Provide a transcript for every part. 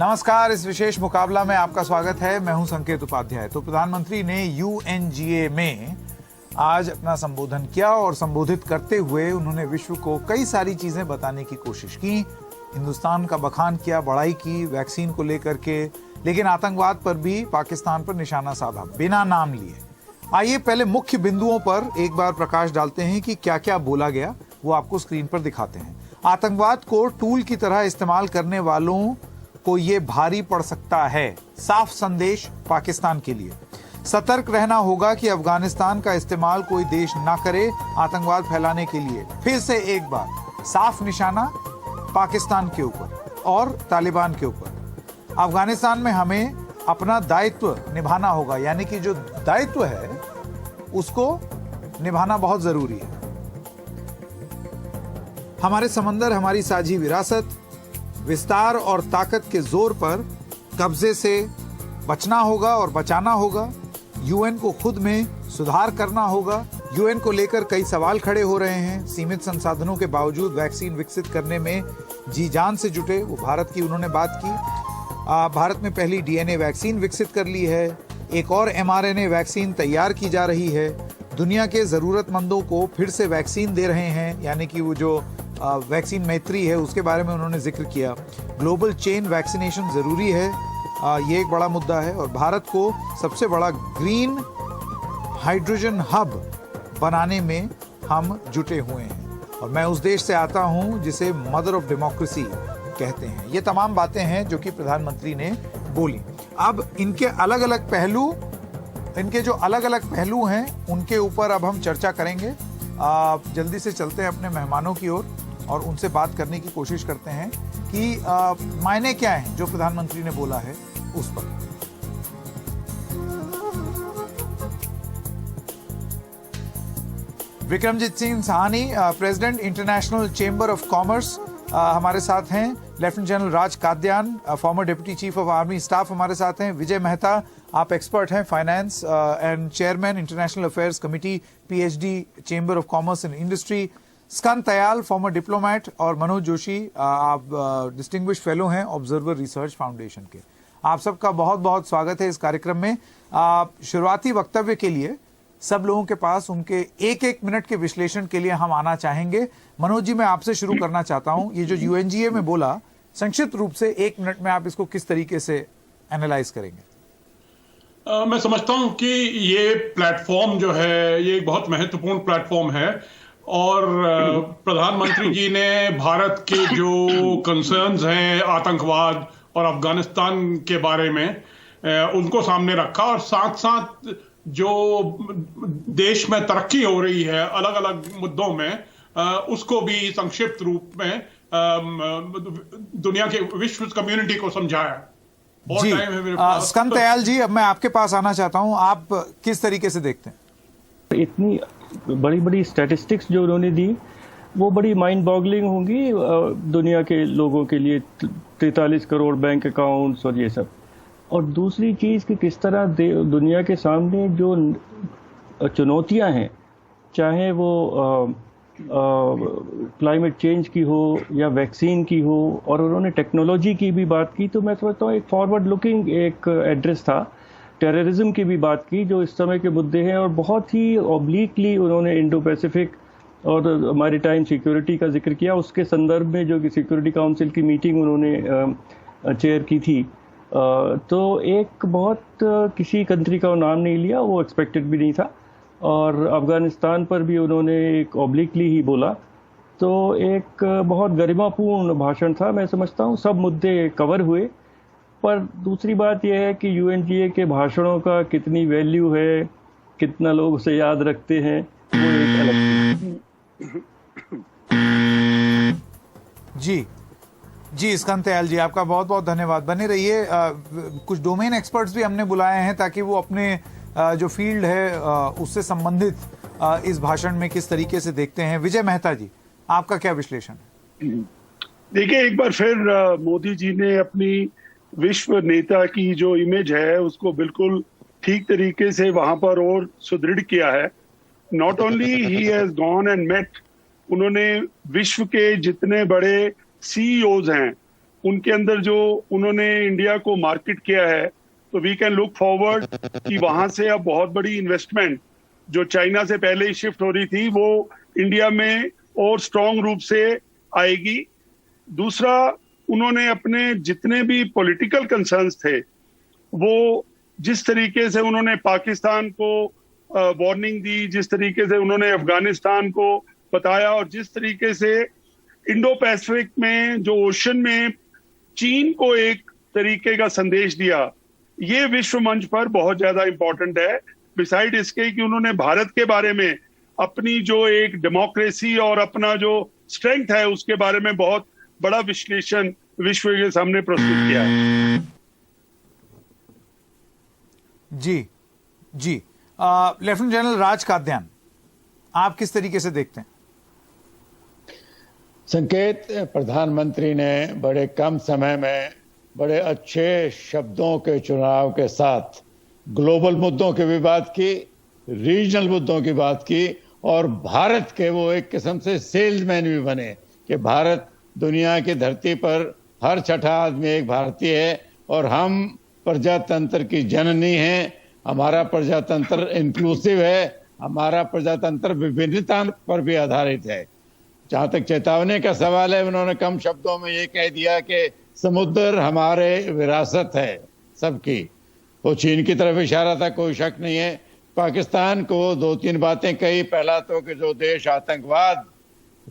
नमस्कार, इस विशेष मुकाबला में आपका स्वागत है। मैं हूं संकेत उपाध्याय। तो प्रधानमंत्री ने यूएनजीए में आज अपना संबोधन किया और संबोधित करते हुए उन्होंने विश्व को कई सारी चीजें बताने की कोशिश की। हिंदुस्तान का बखान किया, बड़ाई की वैक्सीन को लेकर के, लेकिन आतंकवाद पर भी पाकिस्तान पर निशाना साधा बिना नाम लिए। आइए पहले मुख्य बिंदुओं पर एक बार प्रकाश डालते हैं कि क्या क्या बोला गया, वो आपको स्क्रीन पर दिखाते हैं। आतंकवाद को टूल की तरह इस्तेमाल करने वालों को ये भारी पड़ सकता है, साफ संदेश पाकिस्तान के लिए। सतर्क रहना होगा कि अफगानिस्तान का इस्तेमाल कोई देश ना करे आतंकवाद फैलाने के लिए। फिर से एक बार साफ निशाना पाकिस्तान के ऊपर और तालिबान के ऊपर। अफगानिस्तान में हमें अपना दायित्व निभाना होगा, यानी कि जो दायित्व है उसको निभाना बहुत जरूरी है। हमारे समंदर हमारी साझी विरासत, विस्तार और ताकत के जोर पर कब्जे से बचना होगा और बचाना होगा। यूएन को खुद में सुधार करना होगा। यूएन को लेकर कई सवाल खड़े हो रहे हैं। सीमित संसाधनों के बावजूद वैक्सीन विकसित करने में जी जान से जुटे, वो भारत की उन्होंने बात की। भारत में पहली डीएनए वैक्सीन विकसित कर ली है, एक और एमआरएनए वैक्सीन तैयार की जा रही है। दुनिया के ज़रूरतमंदों को फिर से वैक्सीन दे रहे हैं, यानी कि वो जो वैक्सीन मैत्री है उसके बारे में उन्होंने जिक्र किया। ग्लोबल चेन वैक्सीनेशन ज़रूरी है, ये एक बड़ा मुद्दा है। और भारत को सबसे बड़ा ग्रीन हाइड्रोजन हब बनाने में हम जुटे हुए हैं, और मैं उस देश से आता हूं जिसे मदर ऑफ डेमोक्रेसी कहते हैं। ये तमाम बातें हैं जो कि प्रधानमंत्री ने बोली। अब इनके जो अलग अलग पहलू हैं उनके ऊपर अब हम चर्चा करेंगे। जल्दी से चलते हैं अपने मेहमानों की ओर और उनसे बात करने की कोशिश करते हैं कि मायने क्या हैं जो प्रधानमंत्री ने बोला है उस पर। Vikramjit Singh Sahni, president international chamber of commerce, हमारे साथ हैं। Lieutenant general Raj Kadyan, former deputy chief of army staff, हमारे साथ हैं। विजय मेहता, आप एक्सपर्ट हैं, finance and chairman international affairs committee, PHD, chamber of commerce and industry. Skand Tayal, former diplomat, और मनोज जोशी, आप डिस्टिंग्विश्ड फेलो हैं ऑब्जर्वर रिसर्च फाउंडेशन के। आप सबका बहुत बहुत स्वागत है इस कार्यक्रम में। शुरुआती वक्तव्य के लिए सब लोगों के पास उनके एक एक मिनट के विश्लेषण के लिए हम आना चाहेंगे। मनोज जी, मैं आपसे शुरू करना चाहता हूं। ये जो यूएनजीए में बोला, संक्षिप्त रूप से एक मिनट में आप इसको किस तरीके से एनालाइज करेंगे? मैं समझता हूं कि ये प्लेटफॉर्म जो है ये एक बहुत महत्वपूर्ण प्लेटफॉर्म है, और प्रधानमंत्री जी ने भारत के जो कंसर्न्स हैं आतंकवाद और अफगानिस्तान के बारे में उनको सामने रखा, और साथ साथ जो देश में तरक्की हो रही है अलग अलग मुद्दों में उसको भी संक्षिप्त रूप में दुनिया के विश्व कम्युनिटी को समझाया। जी, स्कंद तयाल जी, अब मैं आपके पास आना चाहता हूं। आप किस तरीके से देखते हैं? इतनी बड़ी बड़ी स्टैटिस्टिक्स जो उन्होंने दी वो बड़ी माइंड बॉगलिंग होंगी दुनिया के लोगों के लिए। 43 करोड़ बैंक अकाउंट्स और ये सब। और दूसरी चीज़ कि किस तरह दुनिया के सामने जो चुनौतियां हैं, चाहे वो क्लाइमेट चेंज की हो या वैक्सीन की हो, और उन्होंने टेक्नोलॉजी की भी बात की, तो मैं समझता हूँ एक फॉरवर्ड लुकिंग एक एड्रेस था। टेररिज्म की भी बात की जो इस समय के मुद्दे हैं, और बहुत ही ऑब्लिकली उन्होंने इंडो पैसिफिक और मैरीटाइम सिक्योरिटी का जिक्र किया। उसके संदर्भ में जो कि सिक्योरिटी काउंसिल की मीटिंग उन्होंने चेयर की थी, तो एक बहुत किसी कंट्री का नाम नहीं लिया, वो एक्सपेक्टेड भी नहीं था। और अफगानिस्तान पर भी उन्होंने एक ऑब्लिकली ही बोला। तो एक बहुत गरिमापूर्ण भाषण था। मैं समझता हूँ सब मुद्दे कवर हुए। पर दूसरी बात यह है कि यूएनजीए के भाषणों का कितनी वैल्यू है, कितना लोग उसे याद रखते हैं, वो एक अलग जी, स्कंद तयाल जी, आपका बहुत बहुत धन्यवाद। बने रहिए। कुछ डोमेन एक्सपर्ट्स भी हमने बुलाए हैं ताकि वो अपने जो फील्ड है उससे संबंधित इस भाषण में किस तरीके से देखते हैं। विजय मेहता जी, आपका क्या विश्लेषण है? देखिए, एक बार फिर मोदी जी ने अपनी विश्व नेता की जो इमेज है उसको बिल्कुल ठीक तरीके से वहां पर और सुदृढ़ किया है। Not only he has gone and met, उन्होंने विश्व के जितने बड़े सीईओज हैं उनके अंदर जो उन्होंने इंडिया को मार्केट किया है, तो वी कैन लुक फॉरवर्ड कि वहां से अब बहुत बड़ी इन्वेस्टमेंट जो चाइना से पहले ही शिफ्ट हो रही थी वो इंडिया में और स्ट्रांग रूप से आएगी। दूसरा, उन्होंने अपने जितने भी पॉलिटिकल कंसर्न्स थे वो जिस तरीके से उन्होंने पाकिस्तान को वार्निंग दी, जिस तरीके से उन्होंने अफगानिस्तान को बताया और जिस तरीके से इंडो पैसिफिक में जो ओशन में चीन को एक तरीके का संदेश दिया, ये विश्व मंच पर बहुत ज्यादा इंपॉर्टेंट है। बिसाइड इसके कि उन्होंने भारत के बारे में अपनी जो एक डेमोक्रेसी और अपना जो स्ट्रेंथ है उसके बारे में बहुत बड़ा विश्लेषण विश्व के सामने प्रस्तुत किया है। जी जी, लेफ्टिनेंट जनरल राज कात्यायन, आप किस तरीके से देखते हैं? संकेत, प्रधानमंत्री ने बड़े कम समय में बड़े अच्छे शब्दों के चुनाव के साथ ग्लोबल मुद्दों की भी बात की, रीजनल मुद्दों की बात की और भारत के वो एक किस्म से सेल्समैन भी बने कि भारत दुनिया की धरती पर हर छठा आदमी एक भारतीय है और हम प्रजातंत्र की जननी हैं। हमारा प्रजातंत्र इंक्लूसिव है, हमारा प्रजातंत्र विभिन्नता पर भी आधारित है। जहां तक चेतावनी का सवाल है, उन्होंने कम शब्दों में ये कह दिया कि समुद्र हमारे विरासत है सबकी। वो चीन की तरफ इशारा था, कोई शक नहीं है। पाकिस्तान को दो तीन बातें कही। पहला तो कि जो देश आतंकवाद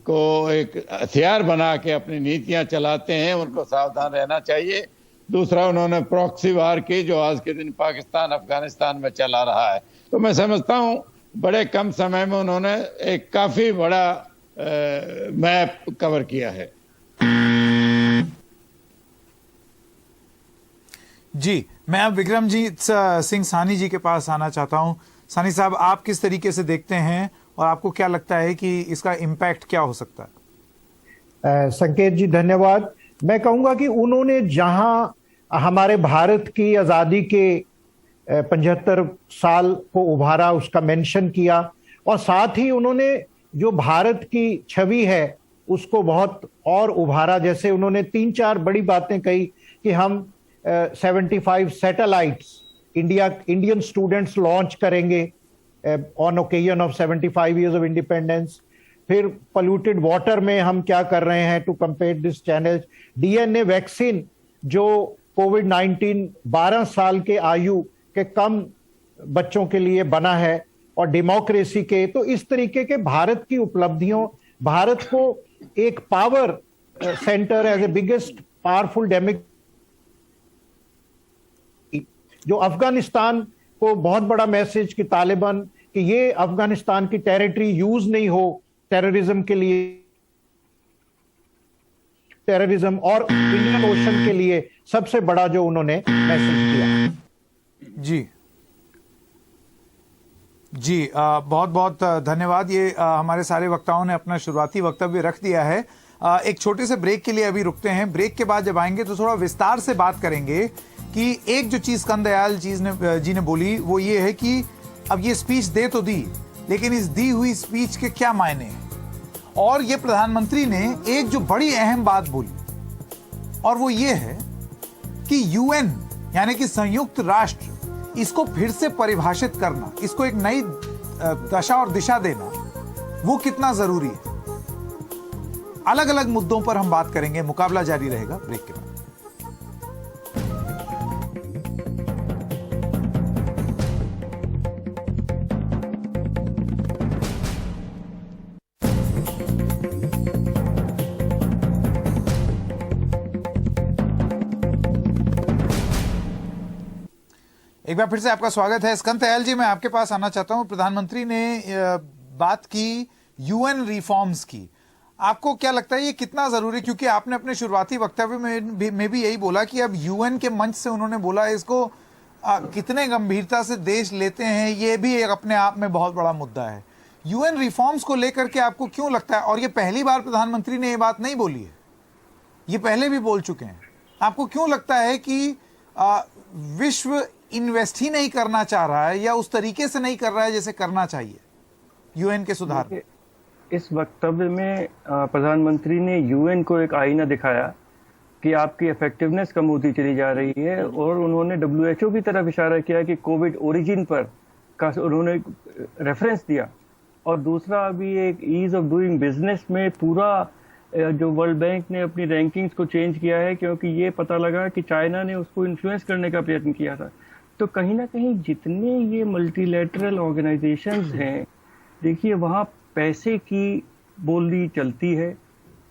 को एक हथियार बना के अपनी नीतियां चलाते हैं उनको सावधान रहना चाहिए। दूसरा, उन्होंने प्रॉक्सी वार की जो आज के दिन पाकिस्तान अफगानिस्तान में चला रहा है। तो मैं समझता हूं बड़े कम समय में उन्होंने एक काफी बड़ा मैप कवर किया है। जी, मैं अब विक्रमजीत सिंह साहनी जी के पास आना चाहता हूं। साहनी साहब, आप किस तरीके से देखते हैं और आपको क्या लगता है कि इसका इम्पैक्ट क्या हो सकता है? संकेत जी धन्यवाद। मैं कहूंगा कि उन्होंने जहां हमारे भारत की आज़ादी के 75 साल को उभारा उसका मेंशन किया और साथ ही उन्होंने जो भारत की छवि है उसको बहुत और उभारा। जैसे उन्होंने 3-4 बड़ी बातें कही कि हम 75 सैटेलाइट्स इंडियन स्टूडेंट्स लॉन्च करेंगे on occasion of 75 years of independence. फिर पोल्यूटेड वाटर में हम क्या कर रहे हैं to compare this channel. DNA vaccine जो कोविड-19 12 साल के आयु के कम बच्चों के लिए बना है और डेमोक्रेसी के। तो इस तरीके के भारत की उपलब्धियों, भारत को एक power centre as a biggest powerful democracy, जो अफगानिस्तान को बहुत बड़ा मैसेज कि तालिबान कि ये अफगानिस्तान की टेरिटरी यूज नहीं हो टेररिज्म के लिए, टेररिज्म और इंडियन ओशन के लिए सबसे बड़ा जो उन्होंने मैसेज दिया। जी जी, बहुत बहुत धन्यवाद। ये हमारे सारे वक्ताओं ने अपना शुरुआती वक्तव्य रख दिया है। एक छोटे से ब्रेक के लिए अभी रुकते हैं। ब्रेक के बाद जब आएंगे तो थोड़ा विस्तार से बात करेंगे कि एक जो चीज कंदयाल जी ने बोली वो ये है कि अब ये स्पीच दे तो दी, लेकिन इस दी हुई स्पीच के क्या मायने हैं। और ये प्रधानमंत्री ने एक जो बड़ी अहम बात बोली और वो ये है कि यूएन यानी कि संयुक्त राष्ट्र, इसको फिर से परिभाषित करना, इसको एक नई दशा और दिशा देना, वो कितना जरूरी है। अलग अलग मुद्दों पर हम बात करेंगे। मुकाबला जारी रहेगा ब्रेक के बाद। एक बार फिर से आपका स्वागत है। स्कंदयाल जी, मैं आपके पास आना चाहता हूं। प्रधानमंत्री ने बात की यूएन रिफॉर्म्स की। आपको क्या लगता है ये कितना जरूरी, क्योंकि आपने अपने शुरुआती वक्तव्य में भी यही बोला कि अब यूएन के मंच से उन्होंने बोला इसको कितने गंभीरता से देश लेते हैं, ये भी एक अपने आप में बहुत बड़ा मुद्दा है। यूएन रिफॉर्म्स को लेकर के आपको क्यों लगता है, और ये पहली बार प्रधानमंत्री ने ये बात नहीं बोली है, ये पहले भी बोल चुके हैं, आपको क्यों लगता है कि विश्व इन्वेस्ट ही नहीं करना चाह रहा है या उस तरीके से नहीं कर रहा है जैसे करना चाहिए यूएन के सुधार में? इस वक्तव्य में प्रधानमंत्री ने यूएन को एक आईना दिखाया कि आपकी इफेक्टिवनेस कम होती चली जा रही है, और उन्होंने WHO की तरफ इशारा किया कि कोविड ओरिजिन पर का उन्होंने रेफरेंस दिया। और दूसरा अभी एक ईज ऑफ डूइंग बिजनेस में पूरा जो वर्ल्ड बैंक ने अपनी रैंकिंग्स को चेंज किया है, क्योंकि ये पता लगा कि चाइना ने उसको इन्फ्लुएंस करने का प्रयत्न किया था। तो कहीं ना कहीं जितने ये मल्टीलैटरल ऑर्गेनाइजेशंस हैं, देखिए वहाँ पैसे की बोली चलती है।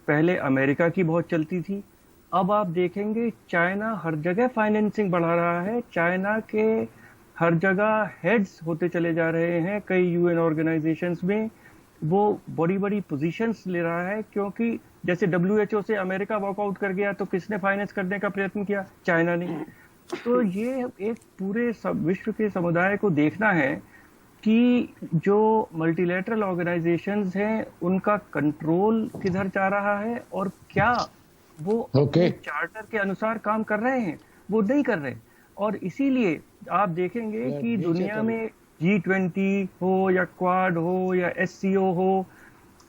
पहले अमेरिका की बहुत चलती थी, अब आप देखेंगे चाइना हर जगह फाइनेंसिंग बढ़ा रहा है। चाइना के हर जगह हेड्स होते चले जा रहे हैं, कई UN ऑर्गेनाइजेशंस में वो बड़ी बड़ी पोजीशंस ले रहा है, क्योंकि जैसे WHO से अमेरिका वॉकआउट कर गया तो किसने फाइनेंस करने का प्रयत्न किया? चाइना ने। तो ये एक पूरे विश्व के समुदाय को देखना है कि जो मल्टीलैटरल ऑर्गेनाइजेशंस हैं उनका कंट्रोल किधर जा रहा है, और क्या वो चार्टर के अनुसार काम कर रहे हैं, वो नहीं कर रहे। और इसीलिए आप देखेंगे कि दुनिया में G20 हो या क्वाड हो या SCO हो,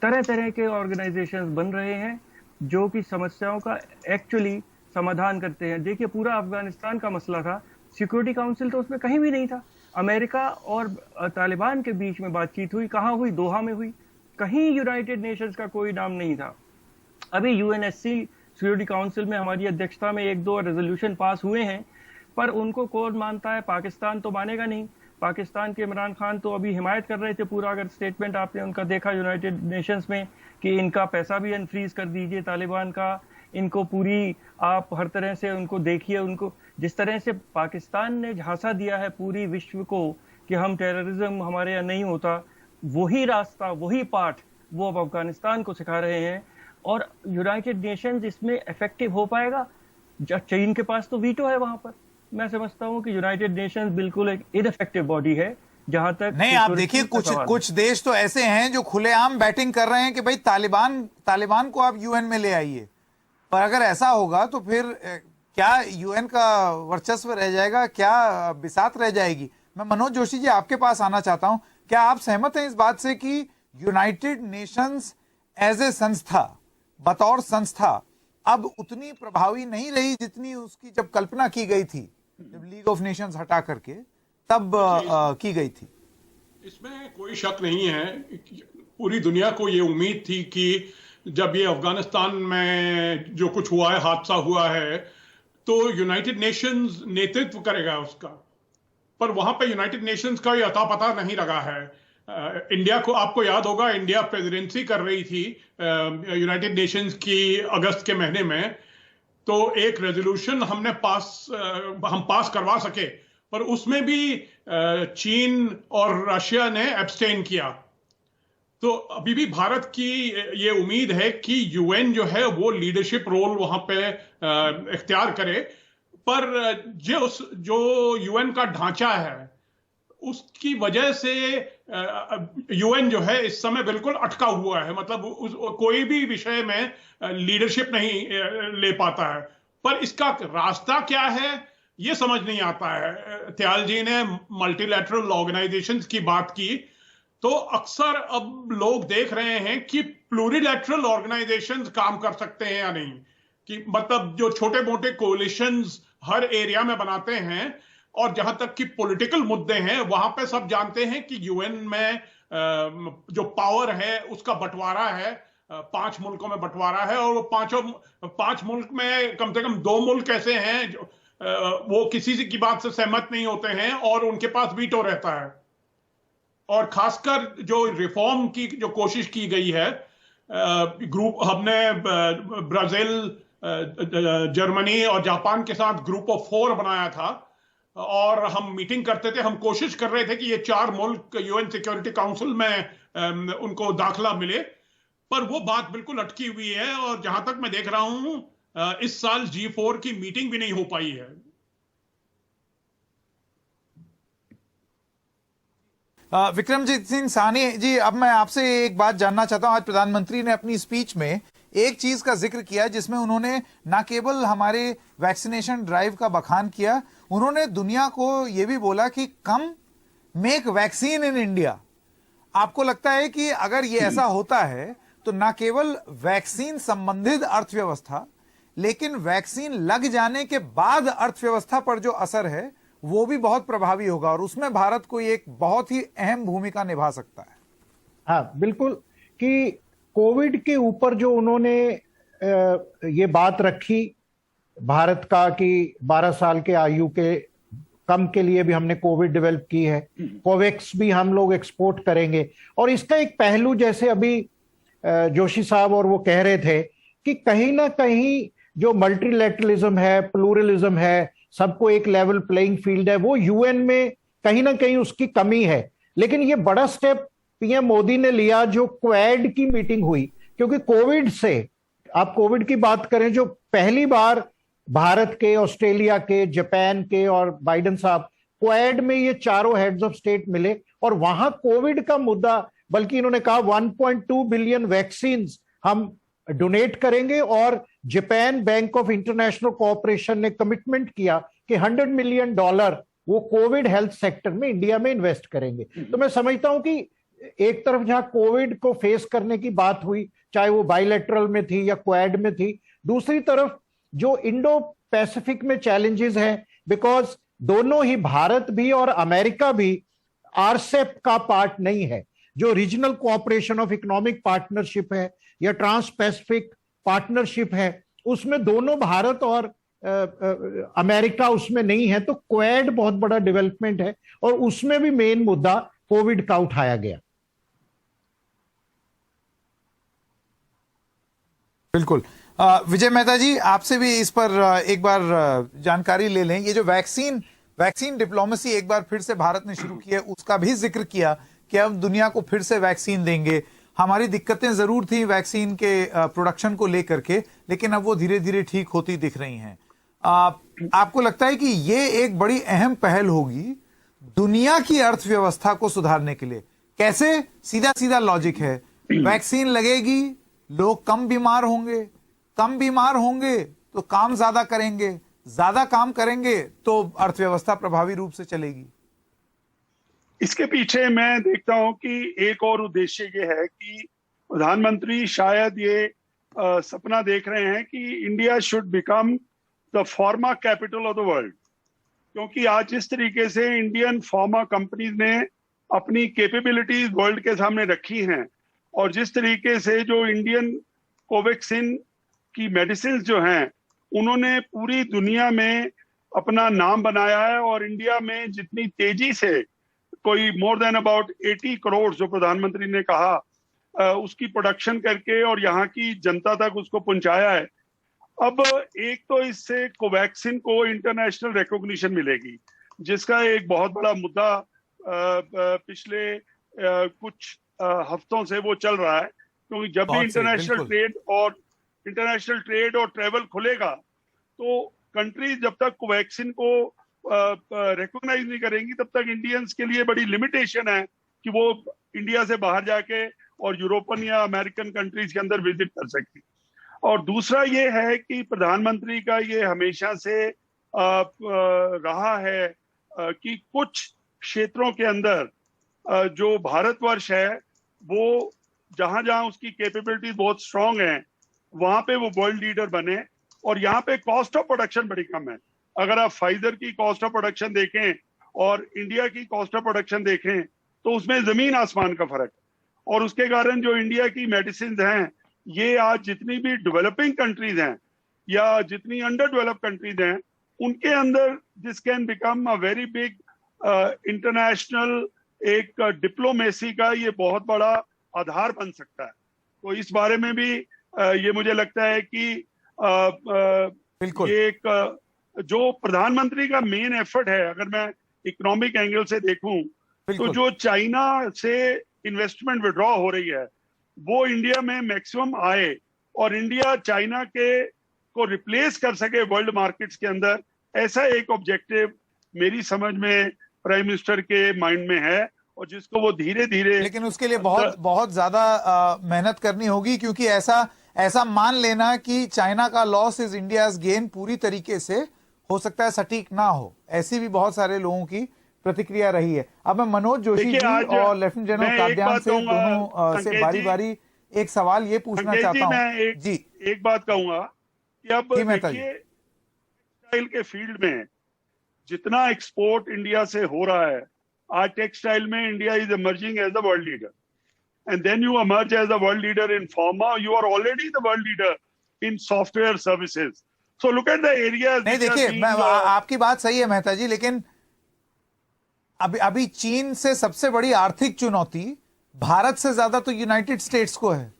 तरह तरह के ऑर्गेनाइजेशंस बन रहे हैं जो कि समस्याओं का एक्चुअली समाधान करते हैं। देखिए पूरा अफगानिस्तान का मसला था, सिक्योरिटी काउंसिल तो उसमें कहीं भी नहीं था। अमेरिका और तालिबान के बीच में बातचीत हुई, कहाँ हुई? दोहा में हुई। कहीं यूनाइटेड नेशंस का कोई नाम नहीं था। अभी UNSC सिक्योरिटी काउंसिल में हमारी अध्यक्षता में 1-2 रेजोल्यूशन पास हुए हैं, पर उनको कौन मानता है? पाकिस्तान तो मानेगा नहीं। पाकिस्तान के इमरान खान तो अभी हिमायत कर रहे थे पूरा, अगर स्टेटमेंट आपने उनका देखा यूनाइटेड नेशंस में, कि इनका पैसा भी अनफ्रीज कर दीजिए तालिबान का, इनको पूरी आप हर तरह से उनको देखिए। उनको जिस तरह से पाकिस्तान ने झांसा दिया है पूरी विश्व को कि हम टेररिज्म हमारे यहाँ नहीं होता, वही रास्ता वही पाठ वो अब अफगानिस्तान को सिखा रहे हैं। और यूनाइटेड नेशंस इसमें इफेक्टिव हो पाएगा? चीन के पास तो वीटो है वहां पर। मैं समझता हूं कि यूनाइटेड नेशंस बिल्कुल एक इनइफेक्टिव बॉडी है जहां तक नहीं। आप देखिए कुछ देश तो ऐसे हैं जो खुलेआम बैटिंग कर रहे हैं कि भाई तालिबान को आप UN में ले आइए। पर अगर ऐसा होगा तो फिर क्या UN का वर्चस्व रह जाएगा? क्या बिसात रह जाएगी? मैं मनोज जोशी जी आपके पास आना चाहता हूं। क्या आप सहमत हैं इस बात से कि यूनाइटेड नेशंस एज ए संस्था, बतौर संस्था, अब उतनी प्रभावी नहीं रही जितनी उसकी जब कल्पना की गई थी, जब लीग ऑफ नेशंस हटा करके तब की गई थी? इसमें कोई शक नहीं है। पूरी दुनिया को ये उम्मीद थी कि जब ये अफगानिस्तान में जो कुछ हुआ है, हादसा हुआ है, तो यूनाइटेड नेशंस नेतृत्व करेगा उसका। पर वहां पे यूनाइटेड नेशंस का ये अता पता नहीं लगा है। इंडिया को, आपको याद होगा, इंडिया प्रेसिडेंसी कर रही थी यूनाइटेड नेशंस की अगस्त के महीने में, तो एक रेजोल्यूशन हम पास करवा सके, पर उसमें भी चीन और रशिया ने एब्सटेन किया। तो अभी भी भारत की ये उम्मीद है कि UN जो है वो लीडरशिप रोल वहां पे इख्तियार करे, पर जो UN का ढांचा है उसकी वजह से UN जो है इस समय बिल्कुल अटका हुआ है। मतलब कोई भी विषय में लीडरशिप नहीं ले पाता है। पर इसका रास्ता क्या है ये समझ नहीं आता है। त्याल जी ने मल्टीलैटरल ऑर्गेनाइजेशंस की बात की, तो अक्सर अब लोग देख रहे हैं कि प्लूरिलैटरल ऑर्गेनाइजेशंस काम कर सकते हैं या नहीं, कि मतलब जो छोटे मोटे कोलिशंस हर एरिया में बनाते हैं। और जहां तक कि पॉलिटिकल मुद्दे हैं वहां पे सब जानते हैं कि UN में जो पावर है उसका बंटवारा है, 5 मुल्कों में बंटवारा है, और वो 5 मुल्क में कम से कम 2 मुल्क ऐसे हैं जो वो किसी की बात से सहमत नहीं होते हैं और उनके पास वीटो रहता है। और खासकर जो रिफॉर्म की जो कोशिश की गई है, हमने ब्राजील, जर्मनी और जापान के साथ ग्रुप ऑफ 4 बनाया था, और हम मीटिंग करते थे। हम कोशिश कर रहे थे कि ये 4 मुल्क UN सिक्योरिटी काउंसिल में उनको दाखिला मिले, पर वो बात बिल्कुल अटकी हुई है। और जहां तक मैं देख रहा हूं इस साल G4 की मीटिंग भी नहीं हो पाई है। विक्रमजीत सिंह साहनी जी, अब मैं आपसे एक बात जानना चाहता हूं। आज प्रधानमंत्री ने अपनी स्पीच में एक चीज का जिक्र किया जिसमें उन्होंने ना केवल हमारे वैक्सीनेशन ड्राइव का बखान किया, उन्होंने दुनिया को यह भी बोला कि कम मेक वैक्सीन इन इंडिया। आपको लगता है कि अगर ये ऐसा होता है तो ना केवल वैक्सीन संबंधित अर्थव्यवस्था, लेकिन वैक्सीन लग जाने के बाद अर्थव्यवस्था पर जो असर है वो भी बहुत प्रभावी होगा और उसमें भारत को एक बहुत ही अहम भूमिका निभा सकता है। हाँ बिल्कुल, कि कोविड के ऊपर जो उन्होंने ये बात रखी भारत का कि 12 साल के आयु के कम के लिए भी हमने कोविड डेवलप की है, कोवैक्स भी हम लोग एक्सपोर्ट करेंगे। और इसका एक पहलू जैसे अभी जोशी साहब और वो कह रहे थे कि कहीं ना कहीं जो मल्टीलैटरलिज्म है, प्लूरलिज्म है, सबको एक लेवल प्लेइंग फील्ड है, वो यूएन में कहीं ना कहीं उसकी कमी है। लेकिन ये बड़ा स्टेप पीएम मोदी ने लिया जो क्वाड की मीटिंग हुई, क्योंकि कोविड से, आप कोविड की बात करें, जो पहली बार भारत के, ऑस्ट्रेलिया के, जापान के और बाइडेन साहब क्वाड में ये चारों हेड्स ऑफ स्टेट मिले और वहां कोविड का मुद्दा, बल्कि इन्होंने कहा 1.2 बिलियन वैक्सीन हम डोनेट करेंगे और Japan bank of international cooperation ने कमिटमेंट किया कि $100 मिलियन वो कोविड हेल्थ सेक्टर में इंडिया में इन्वेस्ट करेंगे। तो मैं समझता हूं कि एक तरफ जहां कोविड को फेस करने की बात हुई, चाहे वो बायलैटरल में थी या क्वाड में थी, दूसरी तरफ जो इंडो पैसिफिक में चैलेंजेस हैं, बिकॉज दोनों ही, भारत भी और अमेरिका भी आरसेप का पार्ट नहीं है। जो regional cooperation of economic partnership है या ट्रांस पैसिफिक पार्टनरशिप है, उसमें दोनों भारत और अमेरिका उसमें नहीं है। तो क्वाड बहुत बड़ा डेवलपमेंट है और उसमें भी मेन मुद्दा कोविड का उठाया गया। बिल्कुल। विजय मेहता जी, आपसे भी इस पर एक बार जानकारी ले लें। ये जो वैक्सीन डिप्लोमेसी एक बार फिर से भारत ने शुरू की है, उसका भी जिक्र किया कि अब दुनिया को फिर से वैक्सीन देंगे। हमारी दिक्कतें जरूर थी वैक्सीन के प्रोडक्शन को लेकर के, लेकिन अब वो धीरे धीरे ठीक होती दिख रही हैं। आपको लगता है कि ये एक बड़ी अहम पहल होगी दुनिया की अर्थव्यवस्था को सुधारने के लिए? कैसे? सीधा सीधा लॉजिक है, वैक्सीन लगेगी, लोग कम बीमार होंगे तो काम ज्यादा करेंगे, ज्यादा काम करेंगे तो अर्थव्यवस्था प्रभावी रूप से चलेगी। इसके पीछे मैं देखता हूं कि एक और उद्देश्य ये है कि प्रधानमंत्री शायद ये सपना देख रहे हैं कि India should become the pharma capital of the world, क्योंकि आज जिस तरीके से इंडियन फार्मा कंपनीज ने अपनी कैपेबिलिटीज वर्ल्ड के सामने रखी हैं और जिस तरीके से जो इंडियन कोवैक्सीन की मेडिसिन जो हैं उन्होंने पूरी दुनिया में अपना नाम बनाया है और इंडिया में जितनी तेजी से कोई मोर देन अबाउट 80 करोड़ जो प्रधानमंत्री ने कहा उसकी प्रोडक्शन करके और यहाँ की जनता तक उसको पहुंचाया है। अब एक तो इससे कोवैक्सीन को इंटरनेशनल रिकॉग्निशन मिलेगी, जिसका एक बहुत बड़ा मुद्दा पिछले कुछ हफ्तों से वो चल रहा है, क्योंकि जब भी इंटरनेशनल ट्रेड और ट्रेवल खुलेगा तो कंट्री जब तक कोवैक्सीन को रिकॉग्नाइज नहीं करेंगी तब तक इंडियंस के लिए बड़ी लिमिटेशन है कि वो इंडिया से बाहर जाके और यूरोपियन या अमेरिकन कंट्रीज के अंदर विजिट कर सकें। और दूसरा ये है कि प्रधानमंत्री का ये हमेशा से रहा है कि कुछ क्षेत्रों के अंदर जो भारतवर्ष है वो जहां जहां उसकी कैपेबिलिटीज बहुत स्ट्रांग है वहां पे वो वर्ल्ड लीडर बने। और यहाँ पे कॉस्ट ऑफ प्रोडक्शन बड़ी कम है। अगर आप फाइजर की कॉस्ट ऑफ प्रोडक्शन देखें और इंडिया की कॉस्ट ऑफ प्रोडक्शन देखें तो उसमें जमीन आसमान का फर्क है। और उसके कारण जो इंडिया की मेडिसिन हैं ये आज जितनी भी डेवलपिंग कंट्रीज हैं या जितनी अंडर डेवलप कंट्रीज हैं उनके अंदर this can become a very big international एक डिप्लोमेसी का ये बहुत बड़ा आधार बन सकता है। तो इस बारे में भी ये मुझे लगता है कि ये एक जो प्रधानमंत्री का मेन एफर्ट है, अगर मैं इकोनॉमिक एंगल से देखूं तो जो चाइना से इन्वेस्टमेंट विड्रॉ हो रही है वो इंडिया में मैक्सिमम आए और इंडिया चाइना के को रिप्लेस कर सके वर्ल्ड मार्केट्स के अंदर, ऐसा एक ऑब्जेक्टिव मेरी समझ में प्राइम मिनिस्टर के माइंड में है और जिसको वो धीरे धीरे, लेकिन उसके लिए बहुत ज्यादा मेहनत करनी होगी, क्योंकि ऐसा मान लेना कि चाइना का लॉस इज इंडियाज गेन पूरी तरीके से हो सकता है सटीक ना हो। ऐसी भी बहुत सारे लोगों की प्रतिक्रिया रही है। अब मैं मनोज जोशी जी और लेफ्टिनेंट जनरल काद्यान से दोनों से बारी बारी एक सवाल ये पूछना चाहता हूँ। एक बात कहूंगा कि अब जी मेहता जी। देखिए टेक्सटाइल के फील्ड में जितना एक्सपोर्ट इंडिया से हो रहा है, आज टेक्सटाइल में India is emerging as the world leader, and then you emerge as the world leader in pharma. You are already the world leader in software services. So look at the areas. नहीं which are देखिए, being, मैं आपकी बात सही है मेहता जी, लेकिन अभी चीन से सबसे बड़ी आर्थिक चुनौती भारत से ज्यादा तो यूनाइटेड स्टेट्स को है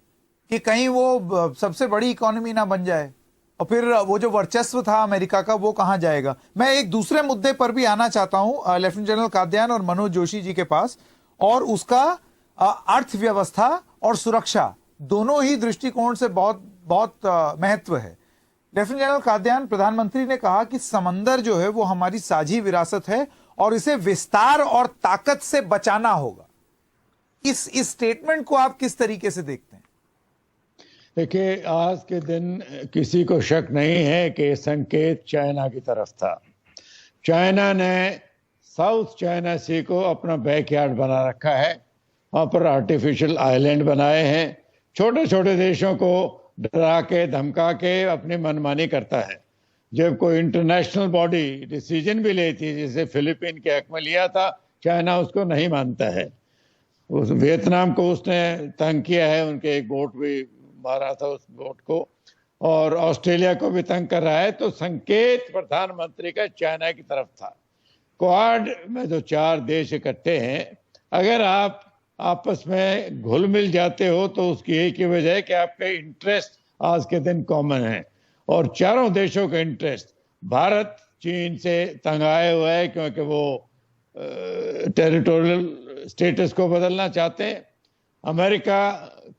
कि कहीं वो सबसे बड़ी इकोनॉमी ना बन जाए, और फिर वो जो वर्चस्व था अमेरिका का वो कहां जाएगा। मैं एक दूसरे मुद्दे पर भी आना चाहता हूं लेफ्टिनेंट जनरल कादयान और मनोज जोशी जी के पास, और उसका अर्थव्यवस्था और सुरक्षा दोनों ही दृष्टिकोण से बहुत बहुत महत्व है। लेफ्टिनेंट जनरल कादयान, प्रधानमंत्री ने कहा कि समंदर जो है वो हमारी साझी विरासत है और इसे विस्तार और ताकत से बचाना होगा। इस स्टेटमेंट को आप किस तरीके से देखते हैं? देखिए, आज के दिन किसी को शक नहीं है कि संकेत चाइना की तरफ था। चाइना ने साउथ चाइना सी को अपना बैकयार्ड बना रखा है, वहाँ पर आर्टिफिशियल आइलैंड बनाए हैं, छोटे छोटे देशों को डरा के धमका के अपनी मनमानी करता है। जब कोई इंटरनेशनल बॉडी डिसीजन भी लेती है, जैसे फिलीपीन के हक में लिया था, चाइना उसको नहीं मानता है। उस वियतनाम को उसने तंग किया है, उनके एक बोट भी मारा था उस बोट को, और ऑस्ट्रेलिया को भी तंग कर रहा है। तो संकेत प्रधानमंत्री का चाइना की तरफ था। क्वाड में जो 4 देश इकट्ठे हैं, अगर आप आपस में घुल मिल जाते हो तो उसकी एक ही वजह है कि आपके इंटरेस्ट आज के दिन कॉमन है, और चारों देशों का इंटरेस्ट, भारत चीन से तंग आए हुए है क्योंकि वो टेरिटोरियल स्टेटस को बदलना चाहते हैं, अमेरिका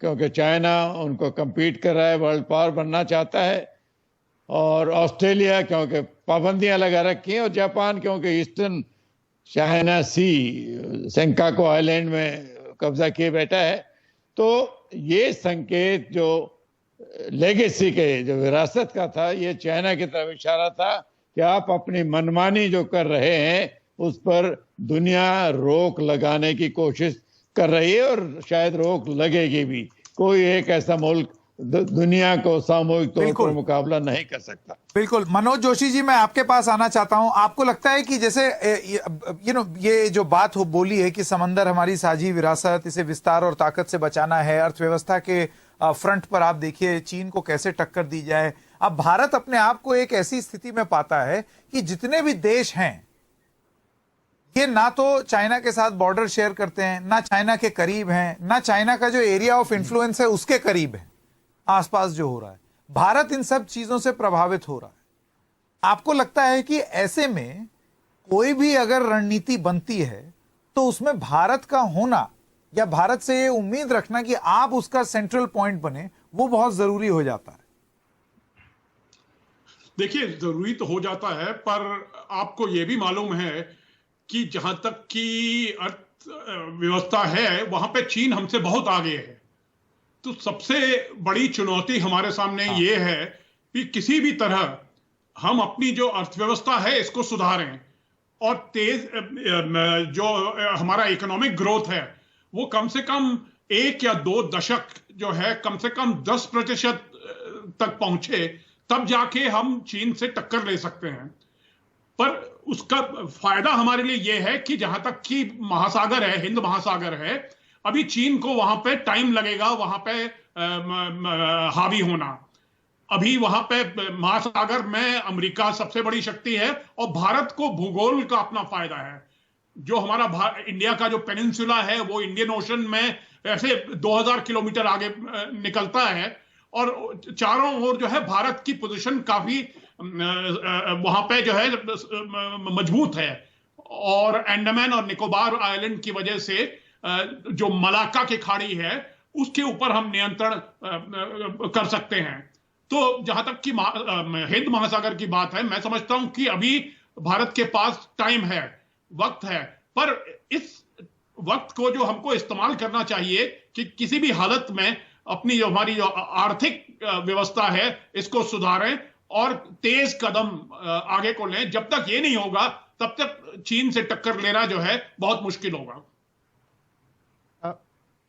क्योंकि चाइना उनको compete कर रहा है, वर्ल्ड पावर बनना चाहता है, और ऑस्ट्रेलिया क्योंकि पाबंदियां लगा रखी हैं, और जापान क्योंकि ईस्टर्न चाइना सी सेंकाकू आइलैंड में कब्जा किए बैठा है। तो ये संकेत जो लेगेसी के जो विरासत का था, ये चाइना की तरफ इशारा था कि आप अपनी मनमानी जो कर रहे हैं उस पर दुनिया रोक लगाने की कोशिश कर रही है, और शायद रोक लगेगी भी। कोई एक ऐसा मुल्क दुनिया को सामूहिक तौर पर मुकाबला नहीं कर सकता। बिल्कुल। मनोज जोशी जी, मैं आपके पास आना चाहता हूं। आपको लगता है कि जैसे ये जो बात हो बोली है कि समंदर हमारी साझी विरासत, इसे विस्तार और ताकत से बचाना है, अर्थव्यवस्था के फ्रंट पर आप देखिए चीन को कैसे टक्कर दी जाए। अब भारत अपने आप को एक ऐसी स्थिति में पाता है कि जितने भी देश हैं ये ना तो चाइना के साथ बॉर्डर शेयर करते हैं, ना चाइना के करीब हैं, ना चाइना का जो एरिया ऑफ इन्फ्लुएंस है उसके करीब है। आसपास जो हो रहा है, भारत इन सब चीजों से प्रभावित हो रहा है। आपको लगता है कि ऐसे में कोई भी अगर रणनीति बनती है तो उसमें भारत का होना या भारत से ये उम्मीद रखना कि आप उसका सेंट्रल पॉइंट बने, वो बहुत जरूरी हो जाता है? देखिए, जरूरी तो हो जाता है, पर आपको यह भी मालूम है कि जहां तक की अर्थव्यवस्था है वहां पे चीन हमसे बहुत आगे है। तो सबसे बड़ी चुनौती हमारे सामने ये है कि किसी भी तरह हम अपनी जो अर्थव्यवस्था है इसको सुधारें, और तेज जो हमारा इकोनॉमिक ग्रोथ है वो कम से कम 1 या 2 दशक जो है कम से कम 10% तक पहुंचे, तब जाके हम चीन से टक्कर ले सकते हैं। पर उसका फायदा हमारे लिए यह है कि जहां तक कि महासागर है, हिंद महासागर है, अभी चीन को वहां पे टाइम लगेगा वहां पे हावी होना। अभी वहां पे महासागर में अमेरिका सबसे बड़ी शक्ति है, और भारत को भूगोल का अपना फायदा है। जो हमारा इंडिया का जो पेनिनसुला है वो इंडियन ओशन में ऐसे 2000 किलोमीटर आगे निकलता है, और चारों ओर जो है भारत की पोजीशन काफी वहां पे जो है मजबूत है। और अंडमान और निकोबार आइलैंड की वजह से जो मलाक्का की खाड़ी है उसके ऊपर हम नियंत्रण कर सकते हैं। तो जहां तक कि हिंद महासागर की बात है, मैं समझता हूं कि अभी भारत के पास टाइम है, वक्त है, पर इस वक्त को जो हमको इस्तेमाल करना चाहिए कि किसी भी हालत में अपनी जो हमारी जो आर्थिक व्यवस्था है इसको सुधारें और तेज कदम आगे को लें। जब तक ये नहीं होगा तब तक चीन से टक्कर लेना जो है बहुत मुश्किल होगा।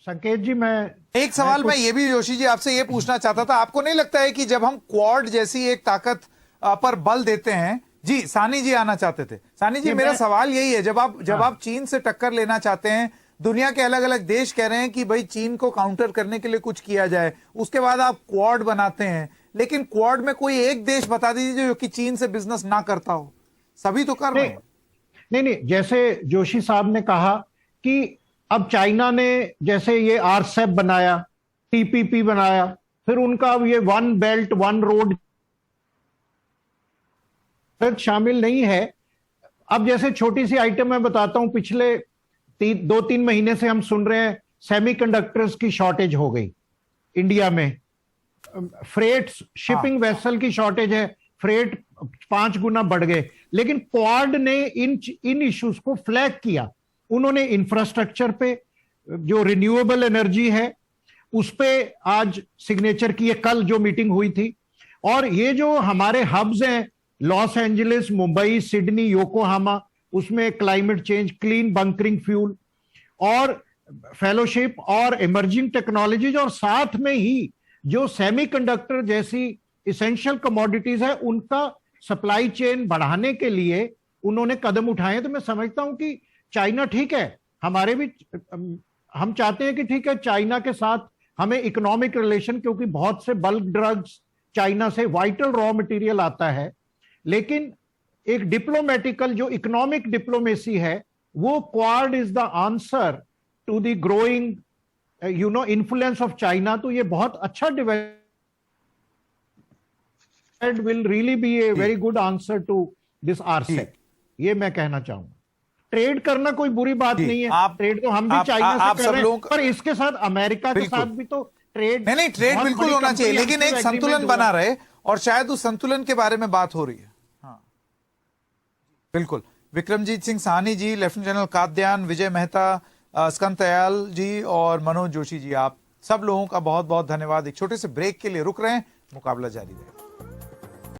संकेत जी, मैं एक सवाल मैं ये भी जोशी जी आपसे ये पूछना चाहता था, आपको नहीं लगता है कि जब हम क्वाड जैसी एक ताकत पर बल देते हैं, जी सानी जी आना चाहते थे। सानी जी, मेरा सवाल यही है, जब आप चीन से टक्कर लेना चाहते हैं, दुनिया के अलग अलग देश कह रहे हैं कि भाई चीन को काउंटर करने के लिए कुछ किया जाए, उसके बाद आप क्वाड बनाते हैं, लेकिन क्वाड में कोई एक देश बता दीजिए जो कि चीन से बिजनेस ना करता हो। सभी तो कर रहे हैं। नहीं, जैसे जोशी साहब ने कहा कि अब चाइना ने जैसे ये आरसेप बनाया, टीपीपी बनाया, फिर उनका ये वन बेल्ट वन रोड शामिल नहीं है। अब जैसे छोटी सी आइटम मैं बताता हूं, पिछले 2-3 महीने से हम सुन रहे हैं सेमीकंडक्टर्स की शॉर्टेज हो गई इंडिया में, फ्रेट शिपिंग वेसल की शॉर्टेज है, फ्रेट 5 गुना बढ़ गए। लेकिन क्वाड ने इन इश्यूज को फ्लैग किया। उन्होंने इंफ्रास्ट्रक्चर पे, जो रिन्यूएबल एनर्जी है, उस पे आज सिग्नेचर की, कल जो मीटिंग हुई थी। और ये जो हमारे हब्स हैं, Los Angeles, Mumbai, Sydney, Yokohama, उसमें climate change, clean bunkering fuel और फेलोशिप और इमर्जिंग टेक्नोलॉजीज, और साथ में ही जो सेमीकंडक्टर जैसी इसेंशियल कमोडिटीज है, उनका सप्लाई चेन बढ़ाने के लिए उन्होंने कदम उठाए। तो मैं समझता हूं कि चाइना ठीक है, हमारे भी, हम चाहते हैं कि ठीक है, चाइना के साथ हमें इकोनॉमिक रिलेशन, क्योंकि बहुत से बल्क ड्रग्स चाइना से वाइटल रॉ मटेरियल आता है, लेकिन एक डिप्लोमेटिकल जो इकोनॉमिक डिप्लोमेसी है, वो Quad is the answer to the growing influence of China. तो ये बहुत अच्छा will really be a very good answer to this RCEP, ये मैं कहना चाहूंगा। ट्रेड करना कोई बुरी बात नहीं है, ट्रेड तो हम भी चाइना से कर रहे हैं, पर इसके साथ अमेरिका के साथ भी तो ट्रेड, नहीं ट्रेड बिल्कुल होना चाहिए, लेकिन एक संतुलन बना रहे, और शायद उस संतुलन के बारे में बात हो रही है। हाँ बिल्कुल। विक्रमजीत सिंह साहनी जी, लेफ्टिनेंट जनरल कात्यायन, विजय मेहता, स्कंद दयाल जी और मनोज जोशी जी, आप सब लोगों का बहुत बहुत धन्यवाद। एक छोटे से ब्रेक के लिए रुक रहे हैं, मुकाबला जारी रहेगा।